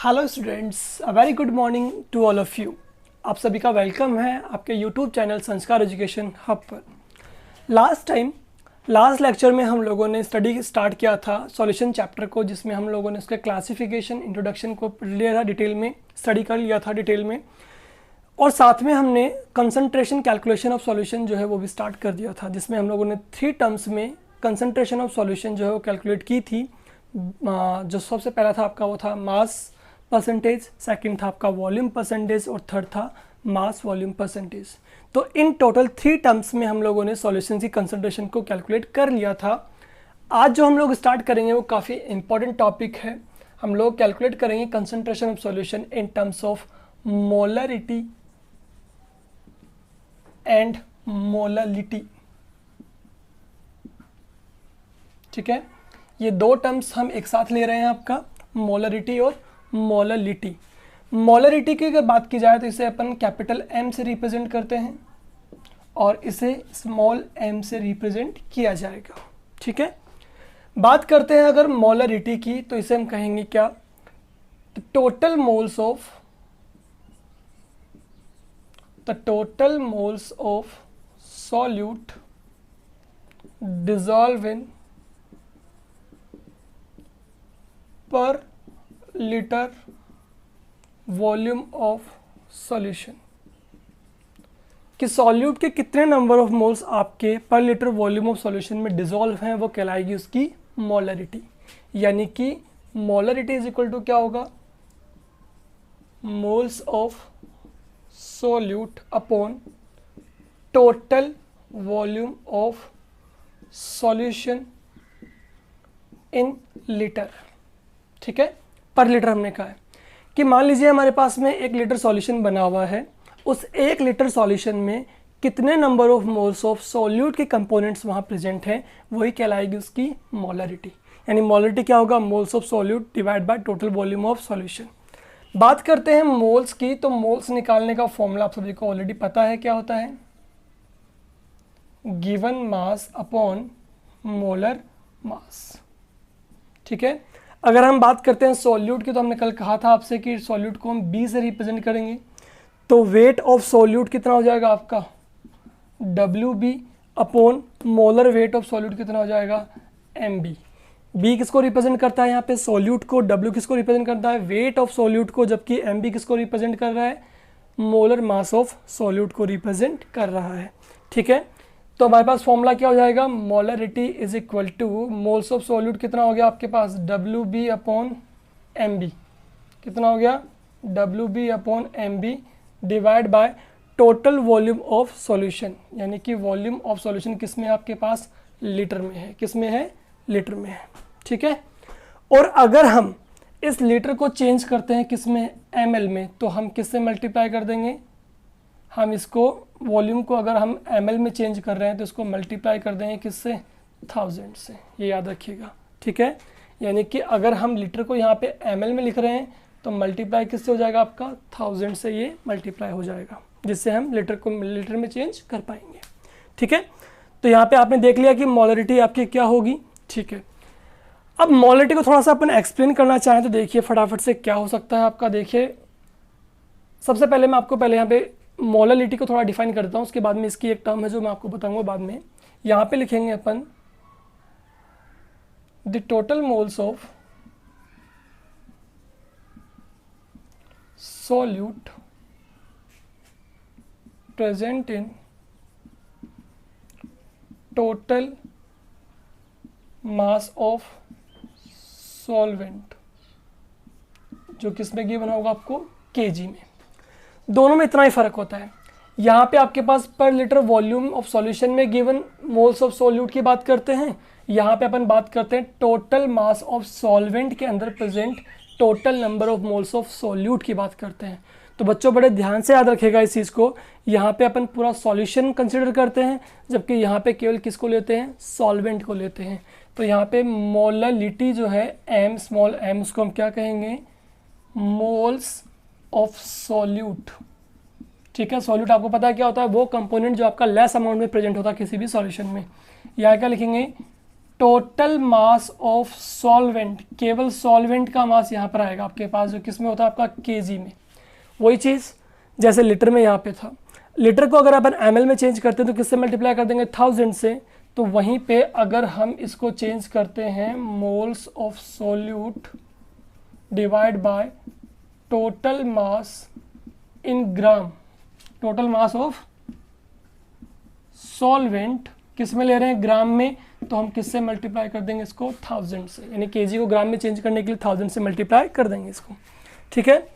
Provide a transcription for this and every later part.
Hello students, a very good morning to all of you. आप सभी का welcome है आपके YouTube channel Sanskar education hub पर। लास्ट लेक्चर में हम लोगों ने स्टडी स्टार्ट किया था सॉल्यूशन चैप्टर को, जिसमें हम लोगों ने उसके क्लासिफिकेशन इंट्रोडक्शन को लिया था, डिटेल में स्टडी कर लिया था डिटेल में, और साथ में हमने कंसंट्रेशन कैलकुलेशन ऑफ सॉल्यूशन जो है वो भी स्टार्ट कर दिया था, जिसमें हम लोगों ने 3 टर्म्स में कंसंट्रेशन ऑफ सॉल्यूशन जो है वो कैलकुलेट की थी। जो सबसे पहला था आपका वो था मास परसेंटेज, सेकंड था आपका वॉल्यूम परसेंटेज और थर्ड था मास वॉल्यूम परसेंटेज। तो इन टोटल 3 टर्म्स में हम लोगों ने सॉल्यूशन की कंसंट्रेशन को कैलकुलेट कर लिया था। आज जो हम लोग स्टार्ट करेंगे वो काफ़ी इंपॉर्टेंट टॉपिक है। हम लोग कैलकुलेट करेंगे concentration of solution in terms of molarity and molality. ठीक है, ये 2 टर्म्स हम एक साथ ले रहे हैं, आपका मोलरिटी और मोललिटी। मोलरिटी की अगर बात की जाए तो इसे अपन कैपिटल M से रिप्रेजेंट करते हैं और इसे स्मॉल m से रिप्रेजेंट किया जाएगा। ठीक है, बात करते हैं अगर मोलरिटी की तो इसे हम कहेंगे क्या, total moles of solute dissolve in पर लीटर वॉल्यूम ऑफ सॉल्यूशन, कि सॉल्यूट के कितने नंबर ऑफ मोल्स आपके पर लीटर वॉल्यूम ऑफ सॉल्यूशन में डिसॉल्व हैं वो कहलाएगी उसकी मोलरिटी। यानी कि मोलरिटी इज इक्वल टू क्या होगा, moles of solute upon total volume of solution in litre. ठीक है, पर लीटर हमने कहा है कि मान लीजिए हमारे पास में 1 लीटर सॉल्यूशन बना हुआ है, उस 1 लीटर सॉल्यूशन में कितने number of moles of solute के कंपोनेंट्स वहाँ प्रेजेंट हैं, वही कहलाएगी उसकी मोलरिटी। यानी मोलरिटी क्या होगा, moles of solute divide by total volume of solution. बात करते हैं मोल्स की, तो मोल्स निकालने का फॉर्मूला आप सभी को ऑलरेडी पता है, क्या होता है, given mass upon molar mass. ठीक है, अगर हम बात करते हैं सॉल्यूट की, तो हमने कल कहा था आपसे कि सॉल्यूट को हम B से रिप्रेजेंट करेंगे, तो वेट ऑफ सॉल्यूट कितना हो जाएगा आपका WB upon molar weight of solute कितना हो जाएगा MB। B किसको रिप्रेजेंट करता है यहाँ पे, सॉल्यूट को, W किसको रिप्रेजेंट करता है, वेट ऑफ सॉल्यूट को, जबकि MB किसको रिप्रेजेंट कर रहा है, मोलर मास ऑफ सॉल्यूट को रिप्रेजेंट कर रहा है। ठीक है, तो हमारे पास फॉर्मूला क्या हो जाएगा, molarity is equal two moles of solute कितना हो गया आपके पास WB अपॉन MB, कितना हो गया WB upon MB divide by total volume of solution. यानी कि वॉल्यूम ऑफ सॉल्यूशन किस में आपके पास, लीटर में है, किस में है, लीटर में है। ठीक है, और अगर हम इस लीटर को चेंज करते हैं किस में, ml में, तो हम किससे मल्टीप्लाई कर देंगे, हम इसको वॉल्यूम को अगर हम ml में चेंज कर रहे हैं तो इसको मल्टीप्लाई कर देंगे किससे, 1000 से, ये याद रखिएगा। ठीक है, यानी कि अगर हम लीटर को यहाँ पे ml में लिख रहे हैं तो मल्टीप्लाई किससे हो जाएगा आपका, 1000 से ये मल्टीप्लाई हो जाएगा, जिससे हम लीटर को लीटर में चेंज कर पाएंगे। ठीक है, तो यहाँ पे आपने देख लिया कि मोलरिटी आपकी क्या होगी। ठीक है, अब मोलरिटी को थोड़ा सा अपन एक्सप्लेन करना चाहें तो देखिए फटाफट से क्या हो सकता है आपका। देखिए, सबसे पहले मैं आपको पहले यहाँ पे मोलरिटी को थोड़ा डिफाइन कर देता हूँ, उसके बाद में इसकी एक टर्म है जो मैं आपको बताऊंगा बाद में। यहाँ पे लिखेंगे upon the total moles of solute present in total mass of solvent, जो किसमें गिवन होगा आपको, kg में। दोनों में इतना ही फर्क होता है, यहाँ पे आपके पास पर लीटर वॉल्यूम ऑफ सॉल्यूशन में गिवन मोल्स ऑफ सॉल्यूट की बात करते हैं, यहाँ पे अपन बात करते हैं टोटल मास ऑफ सॉल्वेंट के अंदर present total number of moles of solute की बात करते हैं। तो बच्चों बड़े ध्यान से याद रखेगा इस चीज़ को, यहाँ पे अपन पूरा सॉल्यूशन कंसिडर करते हैं, जबकि यहाँ पे केवल किसको लेते हैं, सॉल्वेंट को लेते हैं। तो यहाँ पे मोलरिटी जो है m स्मॉल m, उसको हम क्या कहेंगे, मोल्स ऑफ सॉल्यूट। ठीक है, सॉल्यूट आपको पता है क्या होता है, वो कंपोनेंट जो आपका लेस अमाउंट में प्रेजेंट होता है किसी भी सॉल्यूशन में। यहाँ क्या लिखेंगे, टोटल मास ऑफ सॉल्वेंट, केवल सॉल्वेंट का मास यहाँ पर आएगा आपके पास, जो किस में होता है आपका केजी में। वही चीज़ जैसे लीटर में यहाँ पे था, लीटर को अगर अपन ml में चेंज करते हैं तो किससे मल्टीप्लाई कर देंगे, 1000 से। तो वहीं पे अगर हम इसको चेंज करते हैं moles of solute divide by total mass in gram, total mass of solvent किस में ले रहे हैं, ग्राम में, तो हम किससे मल्टीप्लाई कर देंगे इसको, 1000 से, यानी केजी को ग्राम में चेंज करने के लिए 1000 से मल्टीप्लाई कर देंगे इसको। ठीक है,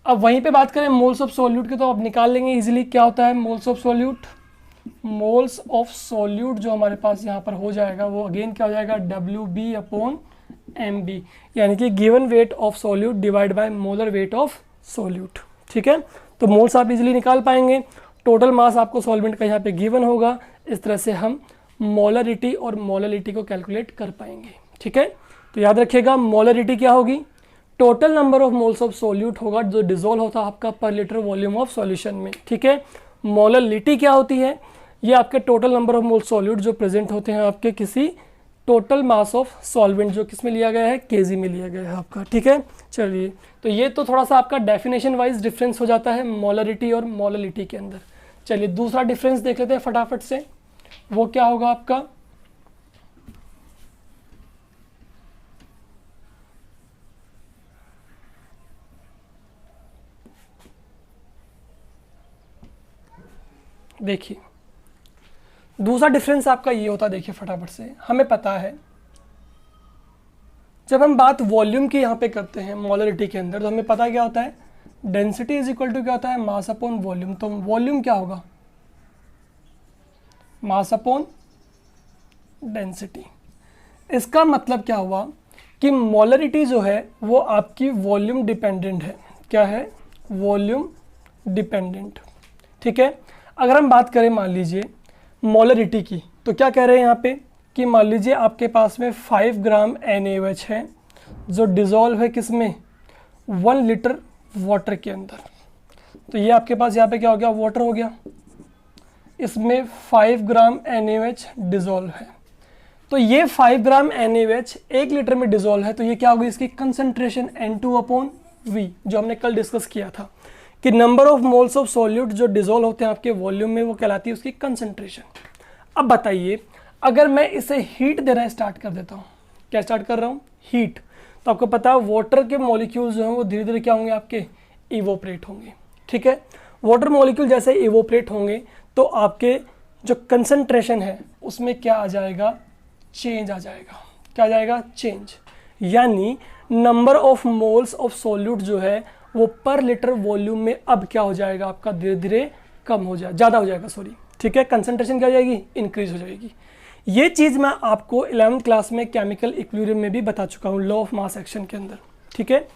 अब वहीं पे बात करें मोल्स ऑफ सोल्यूट की, तो आप निकाल लेंगे इजीली क्या होता है moles of solute. Moles of solute जो हमारे पास यहाँ पर हो जाएगा वो अगेन क्या हो जाएगा, WB/MB, यानी कि given weight of solute divide by molar weight of solute. ठीक है, तो मोल्स आप इजीली निकाल पाएंगे, टोटल मास आपको सॉल्वेंट का यहाँ पे गिवन होगा, इस तरह से हम मोलरिटी और मोलरिटी को कैलकुलेट कर पाएंगे। ठीक है, तो याद रखिएगा मोलरिटी क्या होगी, total number of moles of solute होगा जो डिजोल्व होता है आपका पर लीटर वॉल्यूम ऑफ सॉल्यूशन में। ठीक है, मोलरिटी क्या होती है, ये आपके total number of moles solute जो प्रेजेंट होते हैं आपके किसी टोटल मास ऑफ सॉल्वेंट जो किस में लिया गया है, केजी में लिया गया है आपका। ठीक है, चलिए, तो ये तो थोड़ा सा आपका डेफिनेशन वाइज डिफरेंस हो जाता है मोलरिटी और मोलरिटी के अंदर। चलिए दूसरा डिफरेंस देख लेते हैं फटाफट से, वो क्या होगा आपका, देखिए दूसरा डिफरेंस आपका ये होता है, देखिए फटाफट से, हमें पता है जब हम बात वॉल्यूम की यहाँ पे करते हैं मोलरिटी के अंदर, तो हमें पता क्या होता है, डेंसिटी इज इक्वल टू क्या होता है, मास अपॉन वॉल्यूम। तो वॉल्यूम क्या होगा, मास अपॉन डेंसिटी। इसका मतलब क्या हुआ कि मोलरिटी जो है वो आपकी वॉल्यूम डिपेंडेंट है, क्या है, वॉल्यूम डिपेंडेंट। ठीक है, अगर हम बात करें मान लीजिए मोलरिटी की, तो क्या कह रहे हैं यहाँ पे कि मान लीजिए आपके पास में 5 ग्राम NaOH है जो डिज़ोल्व है किस में, 1 लीटर वाटर के अंदर। तो ये आपके पास यहाँ पे क्या हो गया, वाटर हो गया, इसमें 5 ग्राम NaOH डिज़ोल्व है। तो ये 5 ग्राम NaOH 1 लीटर में डिज़ोल्व है, तो ये क्या होगी, इसकी कंसंट्रेशन N2/V, जो हमने कल डिस्कस किया था कि number of moles of solute जो डिज़ोल्व होते हैं आपके वॉल्यूम में, वो कहलाती है उसकी कंसंट्रेशन। अब बताइए अगर मैं इसे हीट देना स्टार्ट कर देता हूँ, क्या स्टार्ट कर रहा हूँ, हीट, तो आपको पता है वाटर के मॉलिक्यूल्स जो हैं वो धीरे धीरे क्या होंगे, आपके इवोपरेट होंगे। ठीक है, वाटर मॉलिक्यूल जैसे इवोपरेट होंगे तो आपके जो कंसंट्रेशन है उसमें क्या आ जाएगा, चेंज आ जाएगा। क्या आ जाएगा, चेंज, यानी number of moles of solute जो है वो पर लीटर वॉल्यूम में अब क्या हो जाएगा, आपका धीरे धीरे कम हो जाएगा, ज़्यादा हो जाएगा, सॉरी। ठीक है, कंसंट्रेशन क्या हो जाएगी, इंक्रीज हो जाएगी। ये चीज़ मैं आपको 11th क्लास में केमिकल इक्विलिब्रियम में भी बता चुका हूँ, लॉ ऑफ मास एक्शन के अंदर। ठीक है,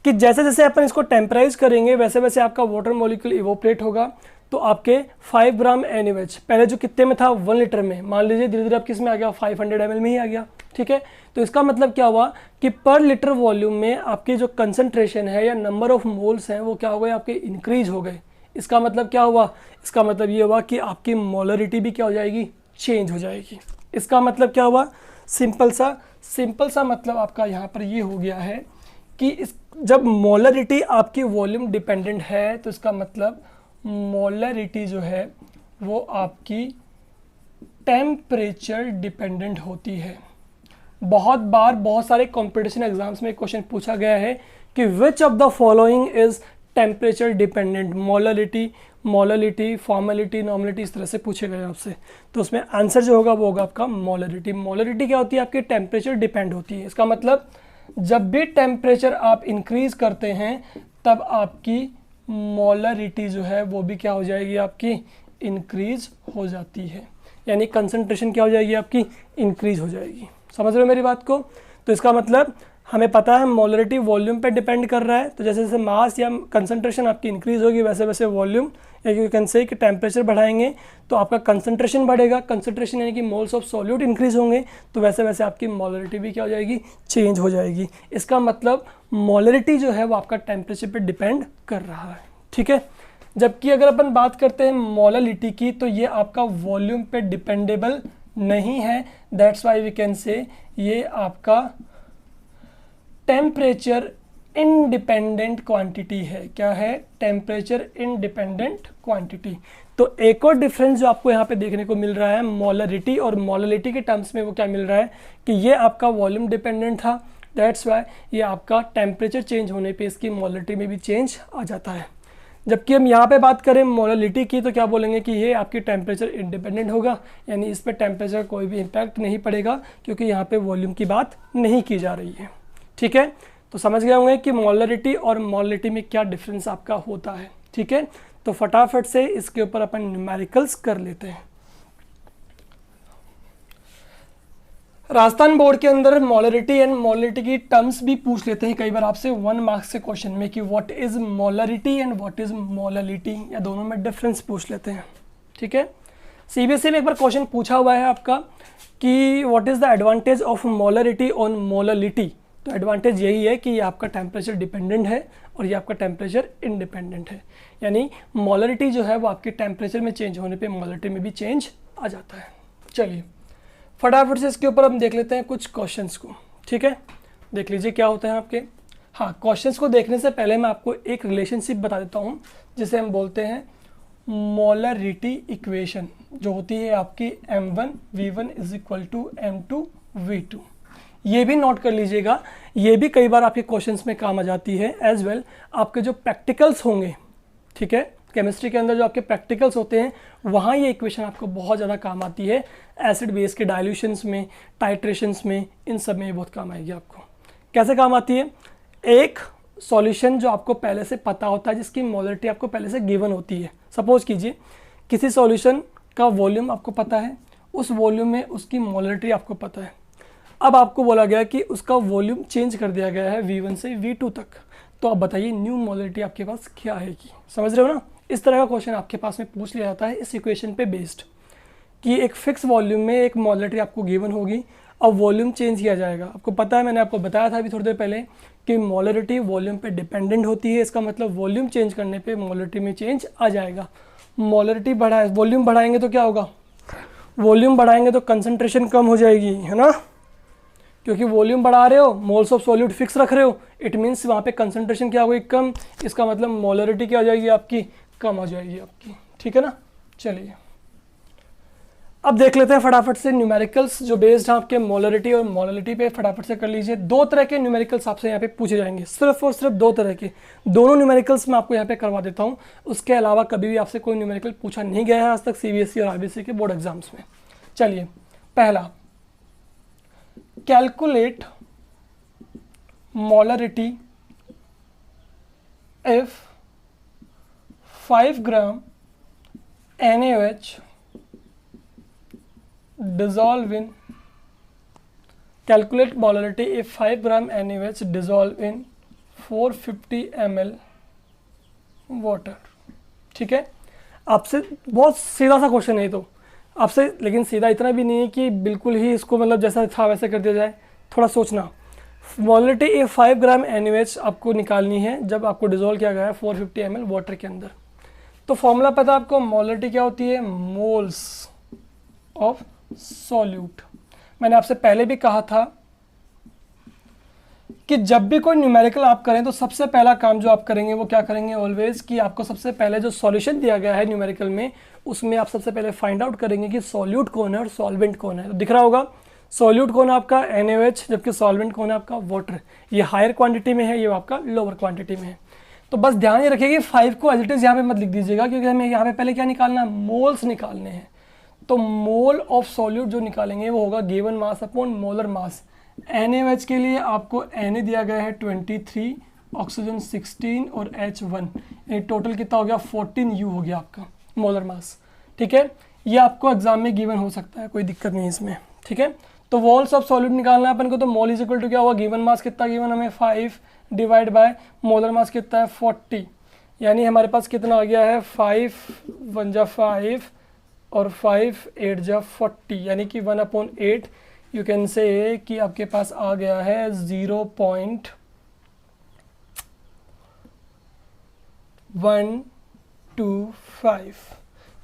कि जैसे जैसे अपन इसको टेम्पराइज करेंगे वैसे वैसे आपका वाटर मॉलिक्यूल इवोपरेट होगा, तो आपके 5 ग्राम NaOH पहले जो कितने में था, 1 लीटर में, मान लीजिए धीरे धीरे अब किस में आ गया, 500 ml में ही आ गया। ठीक है, तो इसका मतलब क्या हुआ कि पर लीटर वॉल्यूम में आपकी जो कंसंट्रेशन है या नंबर ऑफ मोल्स हैं वो क्या हो गए, आपके इंक्रीज हो गए। इसका मतलब क्या हुआ, इसका मतलब ये हुआ कि आपकी मोलरिटी भी क्या हो जाएगी, चेंज हो जाएगी। इसका मतलब क्या हुआ, सिंपल सा मतलब आपका यहाँ पर ये हो गया है कि जब मोलरिटी आपकी वॉल्यूम डिपेंडेंट है तो इसका मतलब मोलरिटी जो है वो आपकी टेम्परेचर डिपेंडेंट होती है। बहुत बार बहुत सारे कंपटीशन एग्जाम्स में क्वेश्चन पूछा गया है कि which of the following is temperature dependent, molarity, formality, normality, इस तरह से पूछे गए आपसे। तो उसमें आंसर जो होगा वो होगा आपका मोलरिटी। मोलरिटी क्या होती है, आपकी टेम्परेचर डिपेंड होती है। इसका मतलब जब भी टेम्परेचर आप इंक्रीज करते हैं तब आपकी मोलरिटी जो है वो भी क्या हो जाएगी, आपकी इंक्रीज हो जाती है, यानी कंसंट्रेशन क्या हो जाएगी, आपकी इंक्रीज हो जाएगी। समझ रहे हो मेरी बात को। तो इसका मतलब हमें पता है मोलरिटी वॉल्यूम पे डिपेंड कर रहा है, तो जैसे जैसे मास या कंसंट्रेशन आपकी इंक्रीज होगी वैसे वैसे वॉल्यूम, यू कैन से कि टेम्परेचर बढ़ाएंगे तो आपका कंसंट्रेशन बढ़ेगा। कंसंट्रेशन यानी कि मोल्स ऑफ सॉल्यूट इंक्रीज होंगे तो वैसे वैसे आपकी मोलरिटी भी क्या हो जाएगी, चेंज हो जाएगी। इसका मतलब मोलरिटी जो है वो आपका टेम्परेचर पे डिपेंड कर रहा है। ठीक है, जबकि अगर अपन बात करते हैं मोलरिटी की तो ये आपका वॉल्यूम पे डिपेंडेबल नहीं है, that's why we can say ये आपका टेम्परेचर इंडिपेंडेंट क्वांटिटी है। क्या है? Temperature independent quantity. तो एक और डिफरेंस जो आपको यहाँ पे देखने को मिल रहा है मोलरिटी और मोललिटी के टर्म्स में, वो क्या मिल रहा है कि ये आपका वॉल्यूम डिपेंडेंट था, दैट्स वाई ये आपका टेम्परेचर चेंज होने पे इसकी मोलरिटी में भी चेंज आ जाता है। जबकि हम यहाँ पे बात करें मोललिटी की तो क्या बोलेंगे कि ये आपकी टेम्परेचर इंडिपेंडेंट होगा, यानी इस पर टेम्परेचर कोई भी इम्पैक्ट नहीं पड़ेगा क्योंकि यहाँ पे वॉल्यूम की बात नहीं की जा रही है। ठीक है, तो समझ गए होंगे कि मोलरिटी और मोललिटी में क्या डिफरेंस आपका होता है। ठीक है, तो फटाफट से इसके ऊपर अपन न्यूमेरिकल्स कर लेते हैं। राजस्थान बोर्ड के अंदर मोलरिटी एंड मोललिटी की टर्म्स भी पूछ लेते हैं कई बार आपसे 1 मार्क्स के क्वेश्चन में कि what is molarity and what is molality, या दोनों में डिफरेंस पूछ लेते हैं। ठीक है, सीबीएसई में एक बार क्वेश्चन पूछा हुआ है आपका कि what is the advantage of molarity on molality. तो एडवांटेज यही है कि ये आपका टेम्परेचर डिपेंडेंट है और ये आपका टेम्परेचर इंडिपेंडेंट है, यानी मोलरिटी जो है वो आपके टेम्परेचर में चेंज होने पे मोलरिटी में भी चेंज आ जाता है। चलिए फटाफट से इसके ऊपर हम देख लेते हैं कुछ क्वेश्चंस को। ठीक है, देख लीजिए क्या होते हैं आपके। हाँ, क्वेश्चंस को देखने से पहले मैं आपको एक रिलेशनशिप बता देता हूँ जिसे हम बोलते हैं मोलरिटी इक्वेशन, जो होती है आपकी m1v1 is equal to m2v2। ये भी नोट कर लीजिएगा, ये भी कई बार आपके क्वेश्चंस में काम आ जाती है एज वेल। आपके जो प्रैक्टिकल्स होंगे, ठीक है, केमिस्ट्री के अंदर जो आपके प्रैक्टिकल्स होते हैं वहाँ ये इक्वेशन आपको बहुत ज़्यादा काम आती है। एसिड बेस के डाइल्यूशंस में, टाइट्रेशंस में, इन सब में ये बहुत काम आएगी आपको। कैसे काम आती है? एक सॉल्यूशन जो आपको पहले से पता होता है, जिसकी मोलरिटी आपको पहले से गिवन होती है। सपोज कीजिए किसी सॉल्यूशन का वॉल्यूम आपको पता है, उस वॉल्यूम में उसकी मोलरिटी आपको पता है। अब आपको बोला गया कि उसका वॉल्यूम चेंज कर दिया गया है V1 से V2 तक, तो आप बताइए न्यू मोलरिटी आपके पास क्या है कि, समझ रहे हो ना? इस तरह का क्वेश्चन आपके पास में पूछ लिया जाता है इस इक्वेशन पे बेस्ड, कि एक फिक्स वॉल्यूम में एक मोलरिटी आपको गिवन होगी, अब वॉल्यूम चेंज किया जाएगा। आपको पता है, मैंने आपको बताया था अभी थोड़ी देर पहले कि मोलरिटी वॉल्यूम पे डिपेंडेंट होती है। इसका मतलब वॉल्यूम चेंज करने पे मोलरिटी में चेंज आ जाएगा। मोलरिटी बढ़ाए, वॉल्यूम बढ़ाएंगे तो क्या होगा? वॉल्यूम बढ़ाएंगे तो कंसंट्रेशन कम हो जाएगी, है ना? क्योंकि वॉल्यूम बढ़ा रहे हो, मोल्स ऑफ सॉल्यूट फिक्स रख रहे हो, इट मीन्स वहाँ पे कंसंट्रेशन क्या होगी? कम। इसका मतलब मोलरिटी क्या हो जाएगी आपकी? कम हो जाएगी आपकी। ठीक है ना? चलिए अब देख लेते हैं फटाफट से न्यूमेरिकल्स जो बेस्ड हैं आपके मोलरिटी और मोललिटी पे। फटाफट से कर लीजिए। 2 तरह के न्यूमेरिकल्स आपसे यहाँ पे पूछे जाएंगे, सिर्फ और सिर्फ 2 तरह के। दोनों न्यूमेरिकल्स मैं आपको यहाँ पे करवा देता हूँ। उसके अलावा कभी भी आपसे कोई न्यूमेरिकल पूछा नहीं गया है आज तक सीबीएसई और आईबीएसई के बोर्ड एग्जाम्स में। चलिए, पहला, calculate molarity if 5 gram NaOH dissolve in, calculate molarity if 5 gram NaOH dissolve in 450 ml water। ठीक है, आपसे बहुत सीधा सा क्वेश्चन है तो आपसे, लेकिन सीधा इतना भी नहीं है कि बिल्कुल ही इसको मतलब जैसा था वैसे कर दिया जाए, थोड़ा सोचना। मोलरिटी इफ 5 ग्राम NaOH आपको निकालनी है जब आपको डिजोल्व किया गया है 450 ml वाटर के अंदर। तो फॉर्मूला पता है आपको, मोलरिटी क्या होती है? Moles of solute. मैंने आपसे पहले भी कहा था कि जब भी कोई न्यूमेरिकल आप करें तो सबसे पहला काम जो आप करेंगे वो क्या करेंगे ऑलवेज, कि आपको सबसे पहले जो सॉल्यूशन दिया गया है न्यूमेरिकल में, उसमें आप सबसे पहले फाइंड आउट करेंगे कि सॉल्यूट कौन है और सॉल्वेंट कौन है। तो दिख रहा होगा सॉल्यूट कौन है आपका? NaOH, जबकि सॉल्वेंट कौन है आपका? वाटर। ये हायर क्वांटिटी में है, ये आपका लोअर क्वांटिटी में है। तो बस ध्यान ये रखिए कि 5 को एज इट इज यहाँ पे मत लिख दीजिएगा, क्योंकि हमें यहाँ पे पहले क्या निकालना है? मोल्स निकालने हैं। तो मोल ऑफ सॉल्यूट जो निकालेंगे वो होगा given mass upon molar mass. NaOH के लिए आपको Na दिया गया है 23, ऑक्सीजन 16 और H1, यानी टोटल कितना हो गया? 14 U हो गया आपका मोलर मास। ठीक है, ये आपको एग्जाम में गिवन हो सकता है, कोई दिक्कत नहीं इसमें। ठीक है, तो वॉल्स ऑफ सॉल्यूट निकालना है अपन को, तो मोल इज इक्वल टू क्या हुआ? गिवन मास कितना गिवन हमें? 5 डिवाइड बाय मोलर मास कितना है? 40, यानी हमारे पास कितना आ गया है? 5 1 जा 5 और 5 8 जा 40, यानी कि 1/8 यू कैन से कि आपके पास आ गया है 0.125।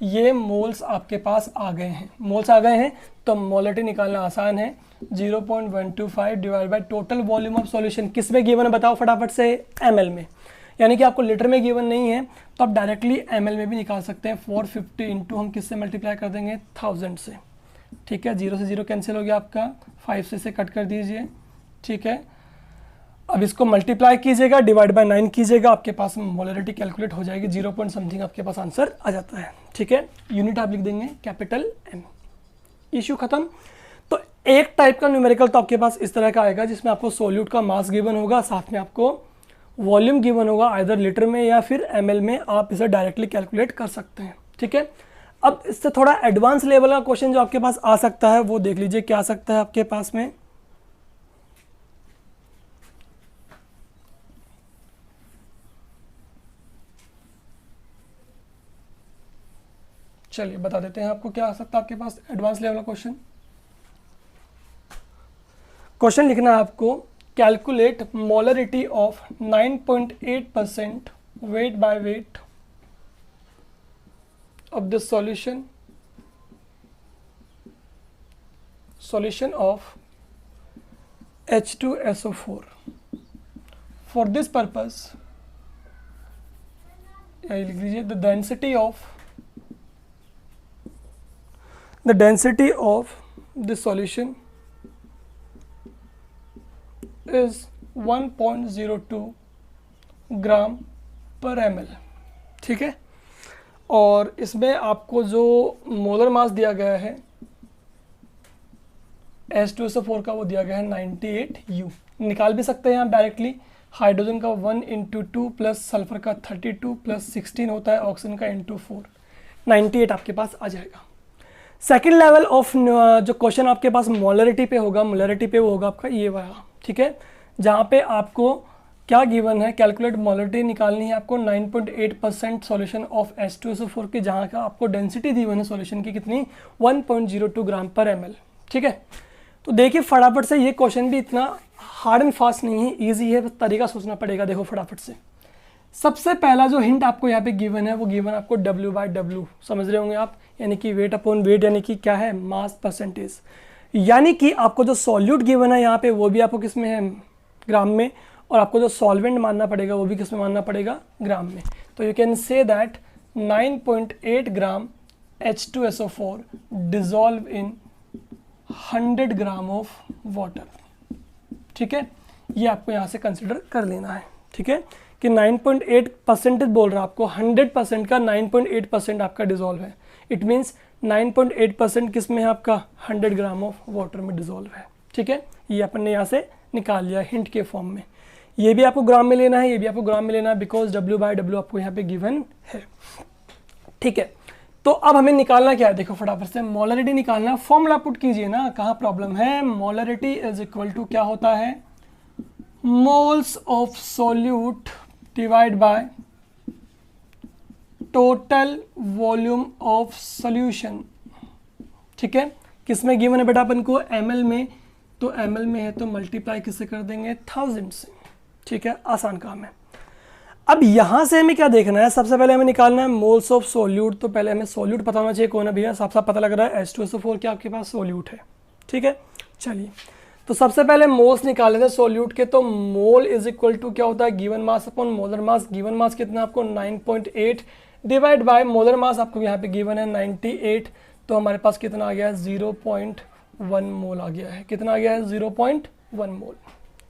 ये मोल्स आपके पास आ गए हैं, मोल्स आ गए हैं, तो मोलरिटी निकालना आसान है। 0.125 divide by total volume of solution, किस में गिवन है बताओ फटाफट से, ml में, यानी कि आपको लीटर में गिवन नहीं है तो आप डायरेक्टली ml में भी निकाल सकते हैं। 450 इंटू हम किससे मल्टीप्लाई कर देंगे, 1000 से, ठीक है। 0 से 0 कैंसिल हो गया आपका, 5 से इसे कट कर दीजिए, ठीक है। अब इसको मल्टीप्लाई कीजिएगा, डिवाइड बाय 9 कीजिएगा, आपके पास मोलरिटी कैलकुलेट हो जाएगी, 0 पॉइंट समथिंग आपके पास आंसर आ जाता है, ठीक है। यूनिट आप लिख देंगे कैपिटल M, इशू खत्म। तो एक टाइप का न्यूमेरिकल तो आपके पास इस तरह का आएगा जिसमें आपको सोल्यूट का मास गिवन होगा, साथ में आपको वॉल्यूम गिवन होगा, आइदर लीटर में या फिर ml में, आप इसे डायरेक्टली कैलकुलेट कर सकते हैं, ठीक है। अब इससे थोड़ा एडवांस लेवल का क्वेश्चन जो आपके पास आ सकता है वो देख लीजिए क्या आ सकता है आपके पास में। चलिए बता देते हैं आपको क्या आ सकता है आपके पास एडवांस लेवल का क्वेश्चन। क्वेश्चन लिखना है आपको, calculate molarity of 9.8% weight by weight of the solution of H2SO4. For this purpose, लिख लीजिए the density of the solution is 1.02 ग्राम पर ml, ठीक है। और इसमें आपको जो मोलर मास दिया गया है H2SO4 का वो दिया गया है 98U। निकाल भी सकते हैं आप डायरेक्टली, हाइड्रोजन का 1 × 2 प्लस सल्फर का 32 प्लस 16 होता है, ऑक्सीजन का × 4, 98 आपके पास आ जाएगा। सेकेंड लेवल ऑफ जो क्वेश्चन आपके पास मोलरिटी पे होगा, मोलरिटी पे वो होगा आपका ये वाला, ठीक है, जहाँ पे आपको क्या गिवन है, कैलकुलेट मोलरिटी निकालनी है आपको 9.8% सॉल्यूशन ऑफ H2SO4 की, जहाँ का आपको डेंसिटी दी हुई है सॉल्यूशन की कितनी, 1.02 ग्राम पर ml, ठीक है। तो देखिए फटाफट से, ये क्वेश्चन भी इतना हार्ड एंड फास्ट नहीं है, ईजी है, बस तरीका सोचना पड़ेगा। देखो फटाफट से, सबसे पहला जो हिंट आपको यहाँ पे गिवन है वो गिवन आपको W/W, समझ रहे होंगे आप, यानी कि वेट अपॉन वेट, यानी कि क्या है, मास परसेंटेज, यानी कि आपको जो सॉल्यूट गिवन है यहाँ पे वो भी आपको किस में है, ग्राम में, और आपको जो सॉल्वेंट मानना पड़ेगा वो भी किस में मानना पड़ेगा, ग्राम में। तो you can say that 9.8 gram H2SO4 dissolve in 100 gram of water, ठीक है। ये आपको यहाँ से कंसिडर कर लेना है, ठीक है, कि 9.8% बोल रहा है आपको, 100% का 9.8% आपका डिजॉल्व है, इट मीन्स 9.8% किस में है आपका, 100 ग्राम ऑफ वाटर में डिजॉल्व है, ठीक है। ये अपन ने यहाँ से निकाल लिया हिंट के फॉर्म में। ये भी आपको ग्राम में लेना है, ये भी आपको ग्राम में लेना है, बिकॉज W/W आपको यहाँ पे गिवन है, ठीक है। तो अब हमें निकालना क्या है, देखो फटाफट से मोलरिटी निकालना, फॉर्मूला पुट कीजिए ना, कहाँ प्रॉब्लम है। मोलरिटी इज इक्वल टू क्या होता है, moles of solute divide by total volume of solution, ठीक है। किस में गिवन है बेटा अपन को, ml में, तो ml में है तो मल्टीप्लाई किससे कर देंगे, 1000 से, ठीक है, आसान काम है। अब यहाँ से हमें क्या देखना है, सबसे पहले हमें निकालना है मोल्स ऑफ सोल्यूट। तो पहले हमें सोल्यूट पता होना चाहिए कौन है भैया, साफ साफ पता लग रहा है H2SO4 क्या आपके पास सोल्यूट है, ठीक है। चलिए तो सबसे पहले मोल्स निकाल लेते हैं सोल्यूट के। तो मोल इज इक्वल टू क्या होता है, given mass upon molar mass. Given mass कितना आपको 9.8 डिवाइड बाय मोलर मास आपको यहाँ पे गिवन है 98, तो हमारे पास कितना आ गया है, 0.1 मोल आ गया है। कितना आ गया है, 0.1 मोल,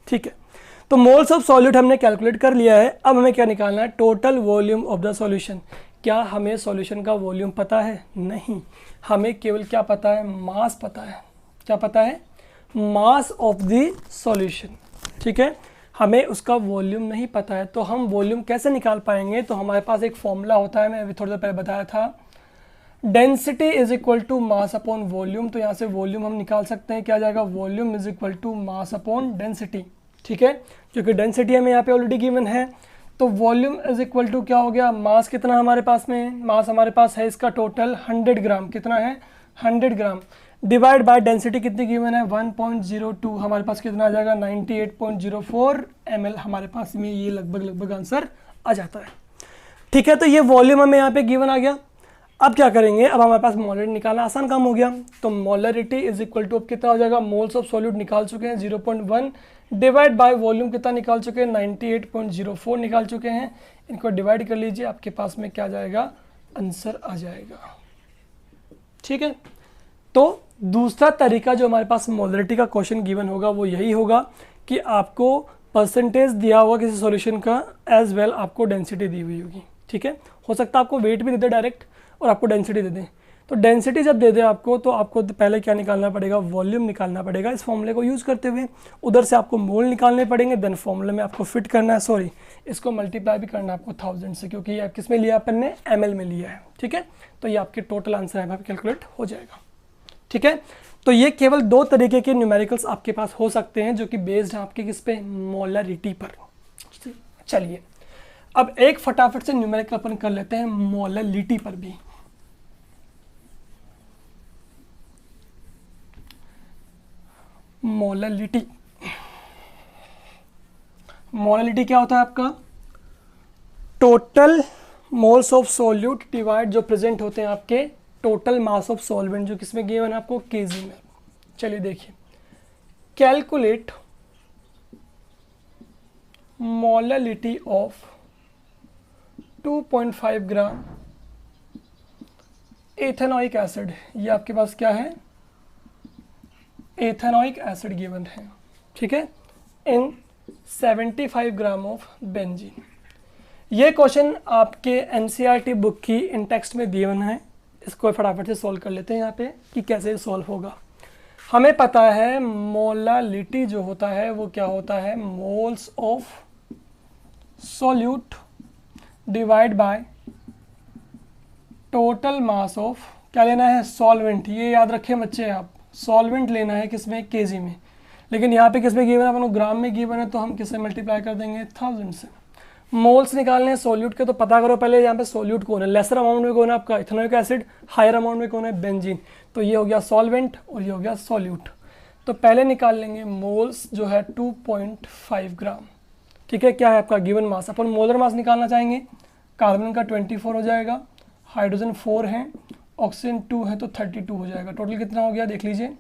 ठीक है। तो मोल्स ऑफ सॉल्यूट हमने कैलकुलेट कर लिया है। अब हमें क्या निकालना है, total volume of the solution. क्या हमें सॉल्यूशन का वॉल्यूम पता है, नहीं, हमें केवल क्या पता है, मास पता है। क्या पता है, मास ऑफ द सॉल्यूशन, ठीक है, हमें उसका वॉल्यूम नहीं पता है। तो हम वॉल्यूम कैसे निकाल पाएंगे, तो हमारे पास एक फॉर्मूला होता है, मैं अभी थोड़ी देर पहले बताया था, density is equal to mass upon volume. तो यहाँ से वॉल्यूम हम निकाल सकते हैं, क्या आ जाएगा, volume is equal to mass upon density, ठीक है, क्योंकि डेंसिटी हमें यहाँ पे ऑलरेडी गिवन है। तो वॉल्यूम इज इक्वल टू क्या हो गया, मास कितना हमारे पास में, मास हमारे पास है इसका टोटल 100 ग्राम, कितना है 100 ग्राम, डिवाइड बाय डेंसिटी कितनी गिवन है 1.02, हमारे पास कितना आ जाएगा 98.04 ml, हमारे पास में ये लगभग आंसर आ जाता है, ठीक है। तो ये वॉल्यूम हमें यहाँ पे गिवन आ गया। अब क्या करेंगे, अब हमारे पास मोलरिटी निकालना आसान काम हो गया। तो मोलरिटी इज इक्वल टू अब कितना हो जाएगा, मोल्स ऑफ सॉल्यूट निकाल चुके हैं 0.1 डिवाइड बाय वॉल्यूम कितना निकाल चुके हैं 98.04 निकाल चुके हैं। इनको डिवाइड कर लीजिए, आपके पास में क्या आ जाएगा, आंसर आ जाएगा। ठीक है, तो दूसरा तरीका जो हमारे पास मोलरिटी का क्वेश्चन गिवन होगा वो यही होगा कि आपको परसेंटेज दिया होगा किसी सॉल्यूशन का, एज वेल आपको डेंसिटी दी हुई होगी। ठीक है, हो सकता है आपको वेट भी दे दे डायरेक्ट और आपको डेंसिटी दे दें। तो डेंसिटी जब दे दे आपको, तो आपको पहले क्या निकालना पड़ेगा, वॉल्यूम निकालना पड़ेगा इस फॉर्मूले को यूज़ करते हुए। उधर से आपको मोल निकालने पड़ेंगे, देन फॉर्मूले में आपको फिट करना है, सॉरी इसको मल्टीप्लाई भी करना है आपको 1000 से, क्योंकि ये किस में लिया अपन ने, ml में लिया है। ठीक है, तो ये आपके टोटल आंसर है कैलकुलेट हो जाएगा। ठीक है, तो ये केवल दो तरीके के न्यूमेरिकल्स आपके पास हो सकते हैं जो कि बेस्ड हैं आपके किस पे, मोलरिटी पर। चलिए अब एक फटाफट से न्यूमेरिकल अपन कर लेते हैं मोलरिटी पर भी। मोलरिटी, मोलरिटी क्या होता है आपका, total moles of solute divide जो प्रेजेंट होते हैं आपके टोटल मास ऑफ सॉल्वेंट, जो किसमें गिवन है आपको, केजी में। चलिए देखिए, calculate molarity of 2.5 gram ethanoic acid. ये आपके पास क्या है, एथेनॉइक एसिड गिवन है। ठीक है, इन 75 ग्राम ऑफ बेंजीन। ये क्वेश्चन आपके एनसीईआरटी बुक की इन टेक्स्ट में गिवन है। इसको फटाफट से सॉल्व कर लेते हैं यहाँ पे कि कैसे सॉल्व होगा। हमें पता है मोलरिटी जो होता है वो क्या होता है, moles of solute divide by total mass of, क्या लेना है, सॉल्वेंट। ये याद रखें बच्चे आप, सॉल्वेंट लेना है किसमें, केजी में। लेकिन यहाँ पे किसमें गिवन है, अपन को ग्राम में गिवन है, तो हम किससे मल्टीप्लाई कर देंगे, 1000 से। मोल्स निकालने हैं सॉल्यूट के, तो पता करो पहले यहाँ पे सॉल्यूट कौन है, लेसर अमाउंट में कौन है आपका इथेनॉइक एसिड, हायर अमाउंट में कौन है बेंजीन। तो ये हो गया सॉल्वेंट और ये हो गया सॉल्यूट। तो पहले निकाल लेंगे मोल्स जो है 2.5 ग्राम। ठीक है, क्या है आपका गिवन मास, अपन मोलर मास निकालना चाहेंगे। कार्बन का 24 हो जाएगा, हाइड्रोजन 4 है, ऑक्सीजन 2 है, तो 32 हो जाएगा। टोटल कितना हो गया देख लीजिए,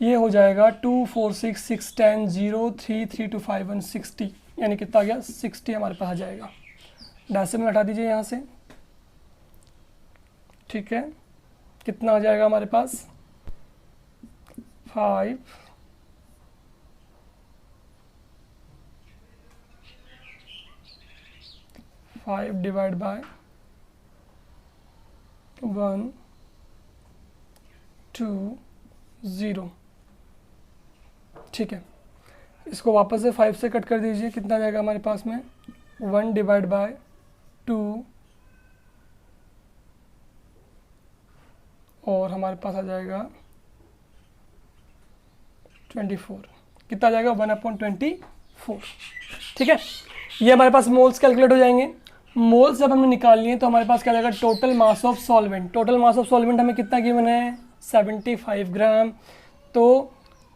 ये हो जाएगा 2 4 6 6 10 0 3 3 2 5 1 60, यानी कितना आ गया 60 हमारे पास आ जाएगा। डेसिमल हटा दीजिए यहाँ से। ठीक है, कितना आ जाएगा हमारे पास 5 डिवाइड बाय 1 2 0। ठीक है, इसको वापस से 5 से कट कर दीजिए, कितना जाएगा हमारे पास में 1 डिवाइड बाय 2 और हमारे पास आ जाएगा 24। कितना आ जाएगा 1/24। ठीक है, ये हमारे पास मोल्स कैलकुलेट हो जाएंगे। मोल्स जब हमने निकाल लिए तो हमारे पास क्या जाएगा, total mass of solvent. Total mass of solvent हमें कितना गिवन है 75 ग्राम। तो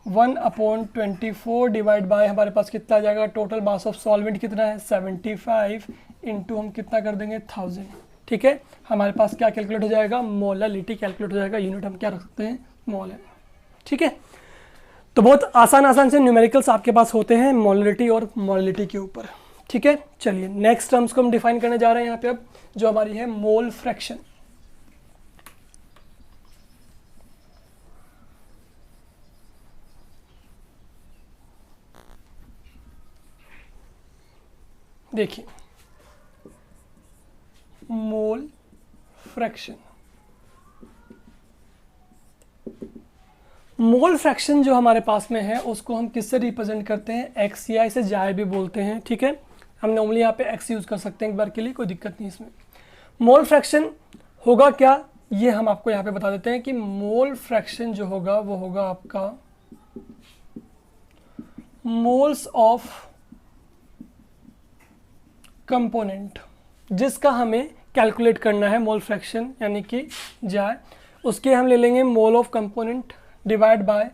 1/24 डिवाइड बाय हमारे पास कितना आ जाएगा, टोटल मास ऑफ सॉल्वेंट कितना है 75 इंटू हम कितना कर देंगे 1000। ठीक है, हमारे पास क्या कैलकुलेट हो जाएगा, मोलरिटी कैलकुलेट हो जाएगा। यूनिट हम क्या रख सकते हैं, मोल है। ठीक है, तो बहुत आसान से न्यूमेरिकल्स आपके पास होते हैं मोलरिटी और मोलरिटी के ऊपर। ठीक है, चलिए नेक्स्ट टर्म्स को हम डिफाइन करने जा रहे हैं यहाँ पे अब, जो हमारी है मोल फ्रैक्शन। देखिए, मोल फ्रैक्शन, मोल फ्रैक्शन जो हमारे पास में है उसको हम किससे रिप्रेजेंट करते हैं, एक्स, या इसे जाय भी बोलते हैं। ठीक है, हम नॉर्मली यहाँ पे एक्स यूज़ कर सकते हैं एक बार के लिए, कोई दिक्कत नहीं इसमें। मोल फ्रैक्शन होगा क्या, ये हम आपको यहाँ पे बता देते हैं कि मोल फ्रैक्शन जो होगा वो होगा आपका मोल्स ऑफ कंपोनेंट, जिसका हमें कैलकुलेट करना है मोल फ्रैक्शन, यानी कि जाए उसके हम ले लेंगे mole of component divide by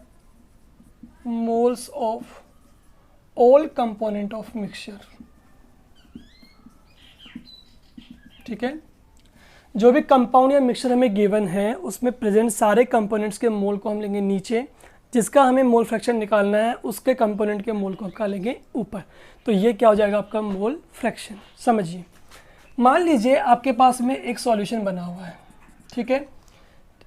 moles of all component of mixture. ठीक है, जो भी कंपाउंड या मिक्सचर हमें गिवन है उसमें प्रेजेंट सारे कंपोनेंट्स के मोल को हम लेंगे नीचे, जिसका हमें मोल फ्रैक्शन निकालना है उसके कंपोनेंट के मोल को हम लेंगे ऊपर। तो ये क्या हो जाएगा आपका मोल फ्रैक्शन। समझिए, मान लीजिए आपके पास में एक सॉल्यूशन बना हुआ है, ठीक है,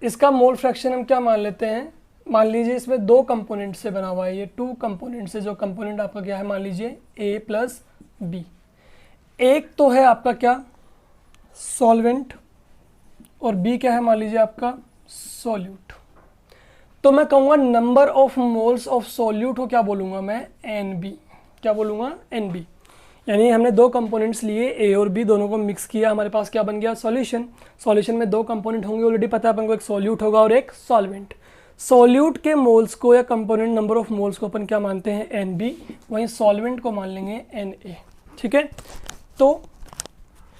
इसका मोल फ्रैक्शन हम क्या मान लेते हैं, मान लीजिए इसमें दो कंपोनेंट से बना हुआ है, ये टू कंपोनेंट से, जो कंपोनेंट आपका क्या है, मान लीजिए ए प्लस बी। एक तो है आपका क्या, सॉल्वेंट, और बी क्या है, मान लीजिए आपका सॉल्यूट। तो मैं कहूँगा number of moles of solute को क्या बोलूँगा मैं, एन बी। क्या बोलूँगा, एन बी। यानी हमने दो कंपोनेंट्स लिए, ए और बी, दोनों को मिक्स किया, हमारे पास क्या बन गया, सॉल्यूशन। सॉल्यूशन में दो कंपोनेंट होंगे, ऑलरेडी पता है अपन को, एक सॉल्यूट होगा और एक सॉल्वेंट। सॉल्यूट के मोल्स को या कंपोनेंट नंबर ऑफ मोल्स को अपन क्या मानते हैं, एन बी, वहीं सॉल्वेंट को मान लेंगे एन ए। ठीक है, तो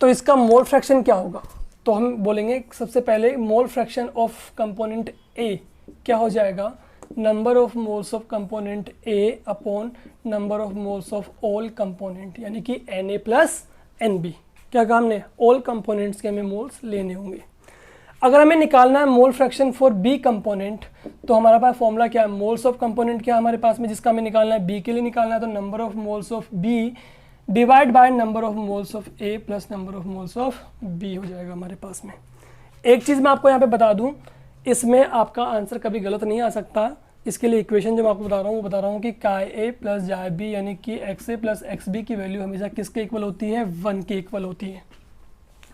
इसका मोल फ्रैक्शन क्या होगा, तो हम बोलेंगे सबसे पहले mole fraction of component A क्या हो जाएगा, number of moles of component A upon number of moles of all component, यानी कि N A plus N B. क्या कहा हमने, ऑल कंपोनेंट्स के हमें मोल्स लेने होंगे। अगर हमें निकालना है mole fraction for B component, तो हमारे पास फॉर्मूला क्या है, मोल्स ऑफ कंपोनेंट क्या है हमारे पास में, जिसका हमें निकालना है, बी के लिए निकालना है, तो number of moles of B divide by number of moles of A plus number of moles of B हो जाएगा हमारे पास में। एक चीज़ मैं आपको यहाँ पे बता दूँ, इसमें आपका आंसर कभी गलत नहीं आ सकता। इसके लिए इक्वेशन जो मैं आपको बता रहा हूँ वो बता रहा हूँ कि काय ए प्लस जाय बी, यानी कि एक्स ए प्लस एक्स बी की वैल्यू हमेशा किसके इक्वल होती है, 1 के इक्वल होती है।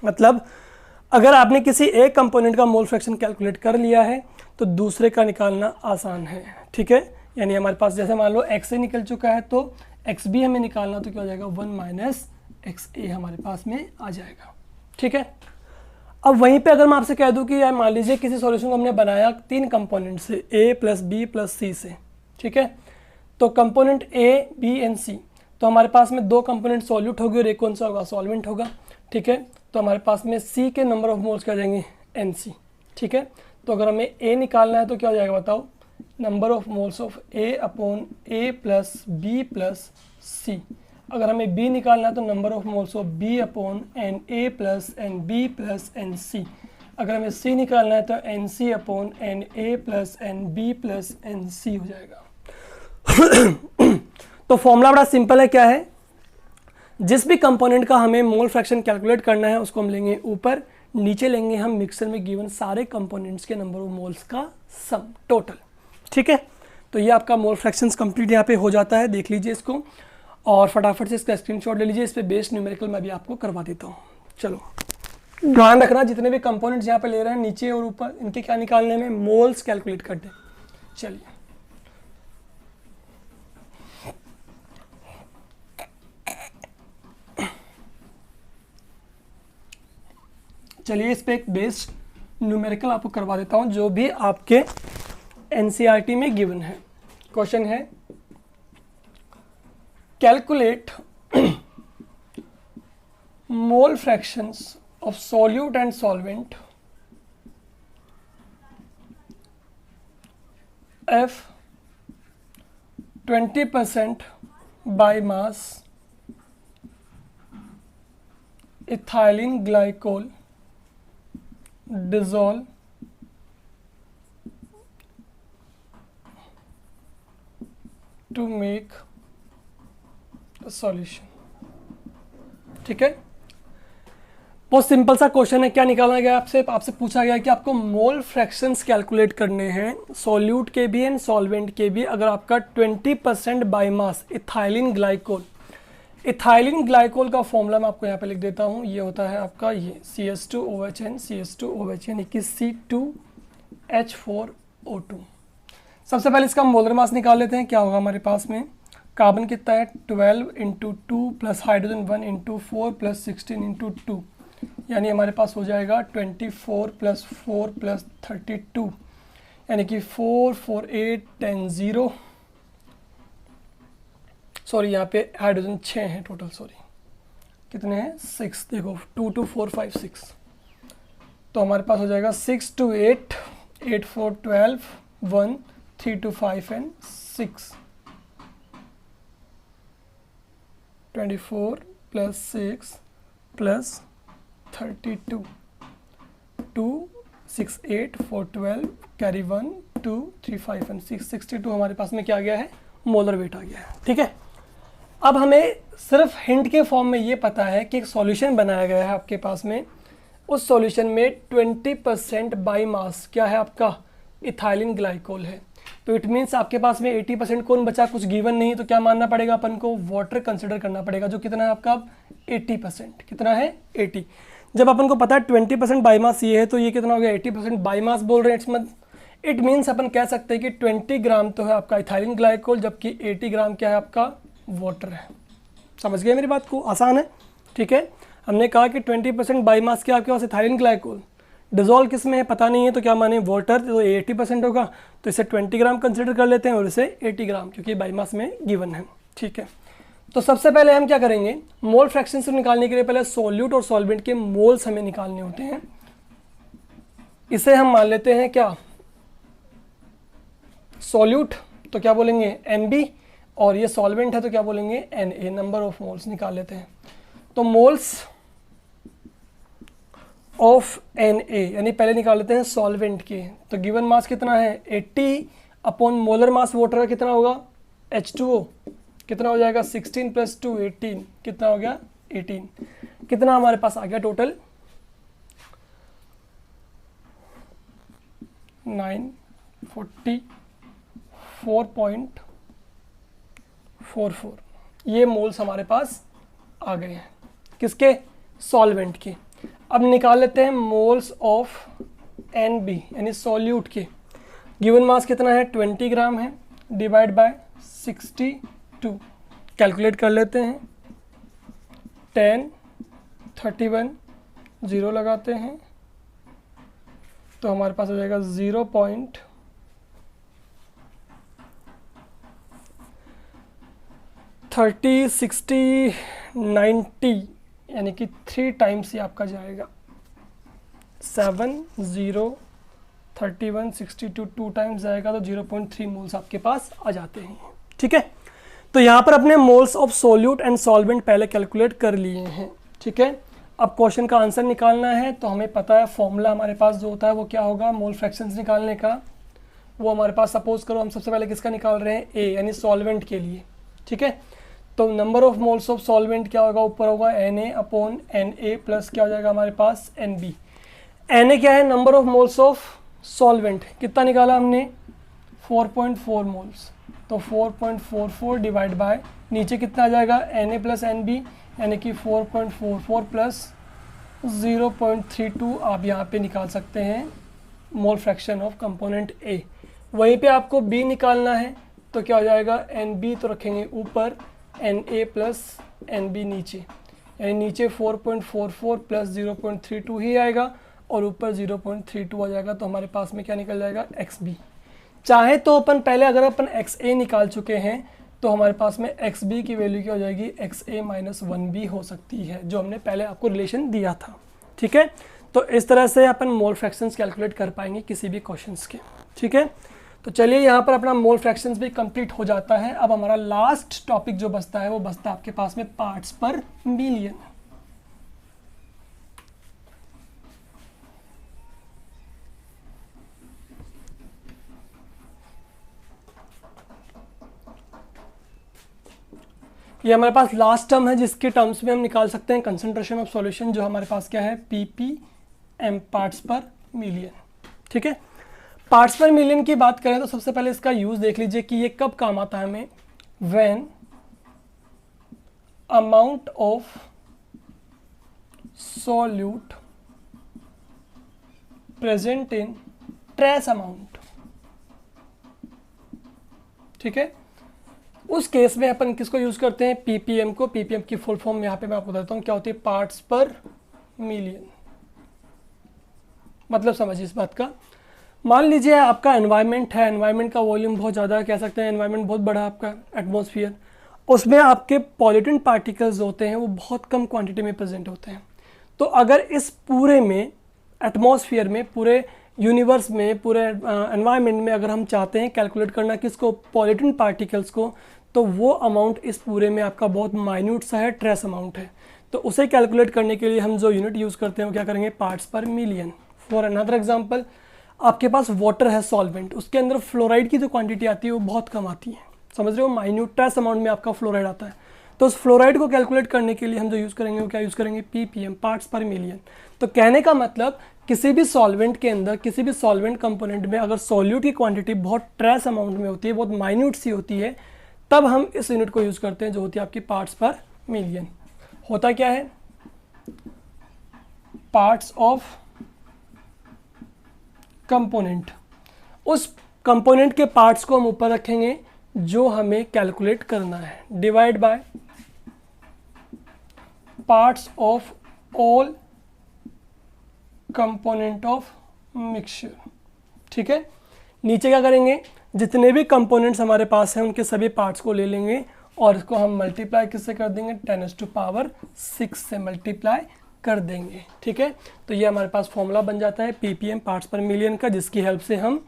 मतलब अगर आपने किसी एक कंपोनेंट का मोल फ्रैक्शन कैलकुलेट कर लिया है तो दूसरे का निकालना आसान है। ठीक है, यानी हमारे पास जैसे मान लो एक्स ए निकल चुका है, तो एक्स बी हमें निकालना, तो क्या हो जाएगा, 1 माइनस एक्स ए हमारे पास में आ जाएगा। ठीक है, अब वहीं पे अगर मैं आपसे कह दूं कि यार मान लीजिए किसी सॉल्यूशन को हमने बनाया 3 कंपोनेंट से, ए प्लस बी प्लस सी से, ठीक है, तो कंपोनेंट ए बी एंड सी, तो हमारे पास में 2 कंपोनेंट सॉल्यूट होगी और एक कौन सा होगा, सॉल्वेंट होगा। ठीक है, तो हमारे पास में सी के नंबर ऑफ मोल्स क्या जाएंगे, एन सी। ठीक है, तो अगर हमें ए निकालना है तो क्या हो जाएगा बताओ, number of moles of A upon A plus B plus C. अगर हमें बी निकालना है तो number of moles of B upon n A plus N B plus n C. अगर हमें सी निकालना है तो n C upon n A plus N B plus n C हो जाएगा। तो फॉर्मूला बड़ा सिंपल है, क्या है, जिस भी कंपोनेंट का हमें मोल फ्रैक्शन कैलकुलेट करना है उसको हम लेंगे ऊपर, नीचे लेंगे हम मिक्सर में गिवन सारे कंपोनेंट्स के नंबर ऑफ मोल्स का सम टोटल। ठीक है, तो ये आपका मोल फ्रैक्शंस कंप्लीट यहाँ पे हो जाता है, देख लीजिए इसको और फटाफट से इसका स्क्रीनशॉट ले लीजिए। इस पे बेस्ड न्यूमेरिकल मैं भी आपको करवा देता हूँ। चलो ध्यान रखना, जितने भी कंपोनेंट्स यहाँ पे ले रहे हैं नीचे और ऊपर, इनके क्या निकालने में, मोल्स कैलकुलेट कर दें। चलिए चलिए इस पे एक बेस्ड न्यूमेरिकल आपको करवा देता हूँ जो भी आपके एनसीईआरटी में गिवन है। क्वेश्चन है, calculate mole fractions of solute and solvent F 20% by mass ethylene glycol dissolve to make a solution। ठीक है, बहुत सिंपल सा क्वेश्चन है। क्या निकालना गया आपसे पूछा गया कि आपको मोल फ्रैक्शंस कैलकुलेट करने हैं सॉल्यूट के भी एंड सॉल्वेंट के भी, अगर आपका 20% by mass ethylene glycol. Ethylene glycol का फॉर्मूला मैं आपको यहाँ पे लिख देता हूँ, ये होता है आपका ये CH2OH CH2OH यानी कि C2H4O2। सबसे पहले इसका मोलर मास निकाल लेते हैं। क्या होगा हमारे पास में, कार्बन कितना है 12 × 2 प्लस हाइड्रोजन 1 × 4 प्लस 16 × 2, यानी हमारे पास हो जाएगा 24 + 4 + 32, यानी कि 4 4 8 10 0। सॉरी यहाँ पे हाइड्रोजन 6 हैं टोटल, सॉरी कितने हैं 6, देखो 2 2 4 5 6, तो हमारे पास हो जाएगा 6 2 8 8 4 12 1 3 2 5 एंड 6, 24 + 6 + 32 6 8 4 12 कैरी 1 2 3 5 एंड 6 62 हमारे पास में क्या आ गया है, मोलर वेट आ गया है। ठीक है, अब हमें सिर्फ हिंट के फॉर्म में ये पता है कि एक सॉल्यूशन बनाया गया है आपके पास में, उस सॉल्यूशन में 20% बाई मास क्या है आपका, इथाइलिन ग्लाइकोल है। तो इट मीन्स आपके पास में 80% कौन बचा, कुछ गिवन नहीं, तो क्या मानना पड़ेगा अपन को, वाटर कंसिडर करना पड़ेगा, जो कितना है आपका 80%, कितना है 80। जब अपन को पता है 20% बाई मास ये है, तो ये कितना हो गया 80% बाई मास बोल रहे हैं। इट मीन्स अपन कह सकते हैं कि 20 ग्राम तो है आपका इथाइलिन ग्लाइकोल, जबकि 80 ग्राम क्या है आपका वाटर है। समझ गए मेरी बात को, आसान है। ठीक है, हमने कहा कि 20% बाई मास क्या आपके पास इथाइलिन ग्लाइकोल, डिजोल्व किस में है पता नहीं है, तो क्या माने वाटर, तो 80% होगा, तो इसे 20 ग्राम कंसिडर कर लेते हैं और इसे 80 ग्राम, क्योंकि बाई मास में गिवन है। ठीक है, तो सबसे पहले हम क्या करेंगे, मोल फ्रैक्शन से निकालने के लिए पहले सॉल्यूट और सॉल्वेंट के मोल्स हमें निकालने होते हैं। इसे हम मान लेते हैं क्या, सॉल्यूट तो क्या बोलेंगे NB, और ये सॉल्वेंट है तो क्या बोलेंगे Na, नंबर ऑफ मोल्स निकाल लेते हैं। तो मोल्स ऑफ Na यानी पहले निकाल लेते हैं सॉल्वेंट के, तो गिवन मास कितना है 80 अपॉन मोलर मास वाटर का कितना होगा H2O, कितना हो जाएगा 16 + 2 18, कितना हो गया 18, कितना हमारे पास आ गया टोटल 944.44, ये मोल्स हमारे पास आ गए हैं, किसके, सॉल्वेंट के। अब निकाल लेते हैं मोल्स ऑफ NB यानी सॉल्यूट के। गिवन मास कितना है 20 ग्राम है, डिवाइड बाय 62, कैलकुलेट कर लेते हैं, 10 31 0 लगाते हैं तो हमारे पास हो जाएगा 0.30 60 90 यानी कि 3 टाइम्स ये आपका जाएगा, 7 0 31 62 2 टाइम्स जाएगा, तो 0.3 मोल्स आपके पास आ जाते हैं। ठीक है, तो यहाँ पर अपने moles of solute and solvent पहले कैलकुलेट कर लिए हैं। ठीक है, अब क्वेश्चन का आंसर निकालना है, तो हमें पता है फॉर्मूला हमारे पास जो होता है वो क्या होगा, मोल फ्रैक्शंस निकालने का, वो हमारे पास सपोज करो हम सबसे पहले किसका निकाल रहे हैं, A यानी सॉल्वेंट के लिए। ठीक है, तो number of moles of solvent क्या होगा, ऊपर होगा Na अपॉन Na प्लस क्या हो जाएगा हमारे पास NB। Na क्या है, number of moles of solvent, कितना निकाला हमने 4.4 मोल्स, तो 4.44 डिवाइड बाय नीचे कितना आ जाएगा Na प्लस NB यानी कि 4.44 प्लस 0.32 आप यहाँ पे निकाल सकते हैं मोल फ्रैक्शन ऑफ कंपोनेंट A। वहीं पे आपको B निकालना है, तो क्या हो जाएगा NB तो रखेंगे ऊपर, Na प्लस NB नीचे, यानी नीचे 4.44 प्लस 0.32 ही आएगा और ऊपर 0.32 आ जाएगा, तो हमारे पास में क्या निकल जाएगा XB। चाहे तो अपन पहले अगर अपन XA निकाल चुके हैं तो हमारे पास में XB की वैल्यू क्या हो जाएगी, XA - 1B हो सकती है, जो हमने पहले आपको रिलेशन दिया था। ठीक है, तो इस तरह से अपन मोल फ्रैक्शंस कैलकुलेट कर पाएंगे किसी भी क्वेश्चंस के। ठीक है, तो चलिए यहाँ पर अपना मोल फ्रैक्शंस भी कंप्लीट हो जाता है। अब हमारा लास्ट टॉपिक जो बचता है वो बचता है आपके पास में पार्ट्स पर मिलियन। ये हमारे पास लास्ट टर्म है जिसके टर्म्स में हम निकाल सकते हैं कंसंट्रेशन ऑफ सॉल्यूशन, जो हमारे पास क्या है ppm पार्ट्स पर मिलियन। ठीक है, पार्ट्स पर मिलियन की बात करें तो सबसे पहले इसका यूज देख लीजिए कि ये कब काम आता है हमें, when amount of solute present in trace amount. ठीक है, उस केस में अपन किसको यूज करते हैं, ppm को। ppm की फुल फॉर्म यहाँ पे मैं आपको बताता हूँ क्या होती है, पार्ट्स पर मिलियन। मतलब समझिए इस बात का, मान लीजिए आपका एनवायरनमेंट है, एनवायरनमेंट का वॉल्यूम बहुत ज़्यादा है, कह सकते हैं एनवायरनमेंट बहुत बड़ा है आपका एटमॉस्फेयर, उसमें आपके पॉल्यूटेंट पार्टिकल्स होते हैं वो बहुत कम क्वांटिटी में प्रेजेंट होते हैं। तो अगर इस पूरे में एटमॉस्फेयर में, पूरे यूनिवर्स में, पूरे एनवायरनमेंट में अगर हम चाहते हैं कैलकुलेट करना किसको, पॉल्यूटेंट पार्टिकल्स को, तो वो अमाउंट इस पूरे में आपका बहुत माइन्यूट सा है, ट्रेस अमाउंट है। तो उसे कैलकुलेट करने के लिए हम जो यूनिट यूज़ करते हैं वो क्या करेंगे, पार्ट्स पर मिलियन। फॉर अनदर एग्जांपल, आपके पास वाटर है सॉल्वेंट, उसके अंदर फ्लोराइड की जो क्वांटिटी आती है वो बहुत कम आती है, समझ रहे हो, माइन्यूट ट्रेस अमाउंट में आपका फ्लोराइड आता है। तो उस फ्लोराइड को कैलकुलेट करने के लिए हम जो यूज़ करेंगे वो क्या यूज़ करेंगे, ppm, पार्ट्स पर मिलियन। तो कहने का मतलब किसी भी सॉल्वेंट के अंदर, किसी भी सॉल्वेंट कंपोनेंट में अगर सॉल्यूट की क्वांटिटी बहुत ट्रेस अमाउंट में होती है, बहुत माइन्यूट सी होती है, तब हम इस यूनिट को यूज़ करते हैं जो होती है आपकी पार्ट्स पर मिलियन। होता क्या है, पार्ट्स ऑफ कंपोनेंट, उस कंपोनेंट के पार्ट्स को हम ऊपर रखेंगे जो हमें कैलकुलेट करना है, divide by parts of all component of mixture. ठीक है, नीचे क्या करेंगे, जितने भी कंपोनेंट्स हमारे पास हैं उनके सभी पार्ट्स को ले लेंगे और इसको हम मल्टीप्लाई किससे कर देंगे, 10⁻⁶ से मल्टीप्लाई कर देंगे। ठीक है, तो ये हमारे पास फॉर्मूला बन जाता है ppm, पार्ट्स पर मिलियन का, जिसकी हेल्प से हम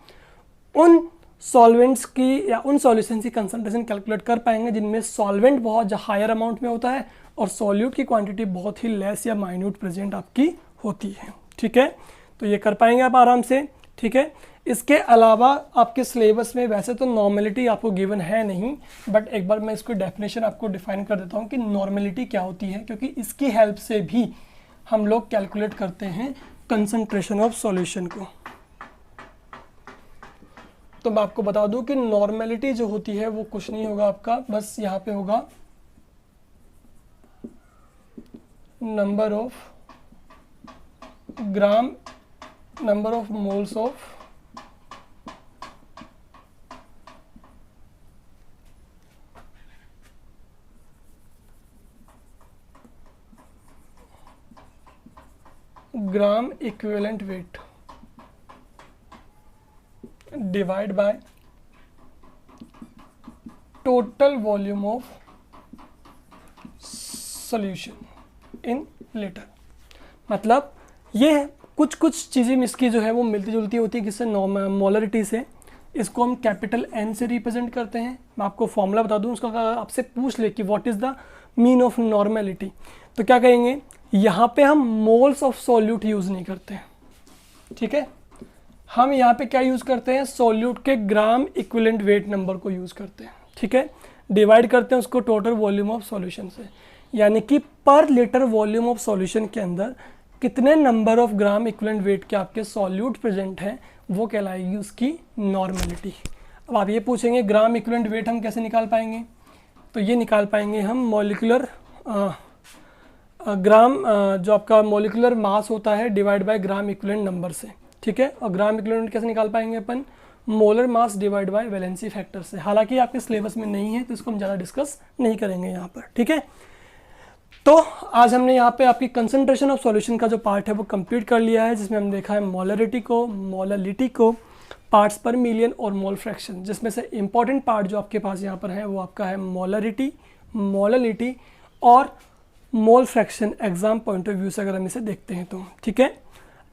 उन सॉल्वेंट्स की या उन सॉल्यूशन की कंसंट्रेशन कैलकुलेट कर पाएंगे जिनमें सॉल्वेंट बहुत हायर अमाउंट में होता है और सॉल्यूट की क्वांटिटी बहुत ही लेस या माइन्यूट प्रेजेंट आपकी होती है। ठीक है, तो ये कर पाएंगे आप आराम से। ठीक है, इसके अलावा आपके सिलेबस में वैसे तो नॉर्मेलिटी आपको गिवन है नहीं, बट एक बार मैं इसको डेफिनेशन आपको डिफाइन कर देता हूँ कि नॉर्मेलिटी क्या होती है, क्योंकि इसकी हेल्प से भी हम लोग कैलकुलेट करते हैं कंसंट्रेशन ऑफ सॉल्यूशन को। तो मैं आपको बता दूं कि नॉर्मेलिटी जो होती है वो कुछ नहीं होगा आपका, बस यहाँ पे होगा number of gram, number of moles of gram equivalent weight divide by total volume of solution in litre. मतलब ये कुछ चीज़ें इसकी जो है वो मिलती जुलती होती है किससे, मोलरिटी से। इसको हम कैपिटल N से रिप्रेजेंट करते हैं। मैं आपको फॉर्मूला बता दूं उसका, अगर आपसे पूछ ले कि what is the mean of normality, तो क्या कहेंगे, यहाँ पे हम मोल्स ऑफ सॉल्यूट यूज़ नहीं करते हैं। ठीक है, हम यहाँ पे क्या यूज़ करते हैं, सॉल्यूट के ग्राम इक्विवेलेंट वेट नंबर को यूज़ करते हैं। ठीक है, डिवाइड करते हैं उसको टोटल वॉल्यूम ऑफ सॉल्यूशन से, यानी कि पर लीटर वॉल्यूम ऑफ सॉल्यूशन के अंदर कितने number of gram equivalent weight के आपके सॉल्यूट प्रेजेंट हैं, वो कहलाएगी उसकी नॉर्मेलिटी। अब आप ये पूछेंगे ग्राम इक्विवेलेंट वेट हम कैसे निकाल पाएंगे, तो ये निकाल पाएंगे हम मॉलिक्यूलर ग्राम जो आपका मॉलिक्यूलर मास होता है divide by gram equivalent number से। ठीक है, और ग्राम इक्विवेलेंट कैसे निकाल पाएंगे अपन, molar mass divide by valency factor से। हालांकि आपके सिलेबस में नहीं है तो इसको हम ज़्यादा डिस्कस नहीं करेंगे यहाँ पर। ठीक है, तो आज हमने यहाँ पे आपकी कंसंट्रेशन ऑफ सॉल्यूशन का जो पार्ट है वो कंप्लीट कर लिया है, जिसमें हमने देखा है मोलरिटी को, पार्ट्स पर मिलियन और मोल फ्रैक्शन, जिसमें से इंपॉर्टेंट पार्ट जो आपके पास यहाँ पर है वो आपका है मोलरिटी और mole fraction exam point of view से अगर हम इसे देखते हैं तो। ठीक है,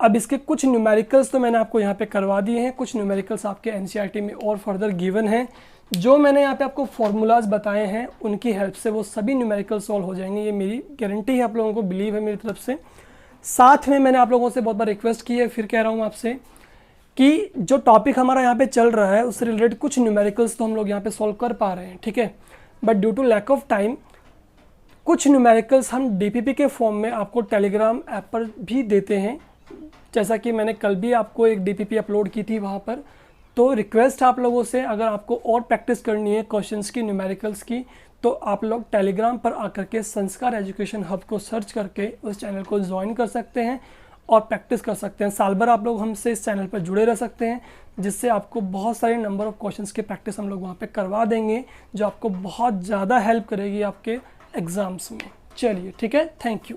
अब इसके कुछ न्यूमेरिकल्स तो मैंने आपको यहाँ पे करवा दिए हैं, कुछ न्यूमेरिकल्स आपके एनसीईआरटी में और फर्दर गिवन हैं। जो मैंने यहाँ पे आपको फॉर्मूलाज बताए हैं उनकी हेल्प से वो सभी न्यूमेरिकल सॉल्व हो जाएंगे, ये मेरी गारंटी है, आप लोगों को बिलीव है मेरी तरफ से। साथ में मैंने आप लोगों से बहुत बार रिक्वेस्ट की है, फिर कह रहा हूँ आपसे कि जो टॉपिक हमारा यहाँ पे चल रहा है उससे रिलेटेड कुछ न्यूमेरिकल्स तो हम लोग यहाँ पे सॉल्व कर पा रहे हैं। ठीक है, but due to lack of time कुछ न्यूमेरिकल्स हम डीपीपी के फॉर्म में आपको टेलीग्राम ऐप पर भी देते हैं, जैसा कि मैंने कल भी आपको एक डीपीपी अपलोड की थी वहाँ पर। तो रिक्वेस्ट आप लोगों से, अगर आपको और प्रैक्टिस करनी है क्वेश्चंस की, न्यूमेरिकल्स की, तो आप लोग टेलीग्राम पर आकर के संस्कार एजुकेशन हब को सर्च करके उस चैनल को ज्वाइन कर सकते हैं और प्रैक्टिस कर सकते हैं। साल भर आप लोग हमसे इस चैनल पर जुड़े रह सकते हैं, जिससे आपको बहुत सारे नंबर ऑफ क्वेश्चंस की प्रैक्टिस हम लोग वहाँ पे करवा देंगे, जो आपको बहुत ज़्यादा हेल्प करेगी आपके एग्ज़ाम्स में। चलिए ठीक है, थैंक यू।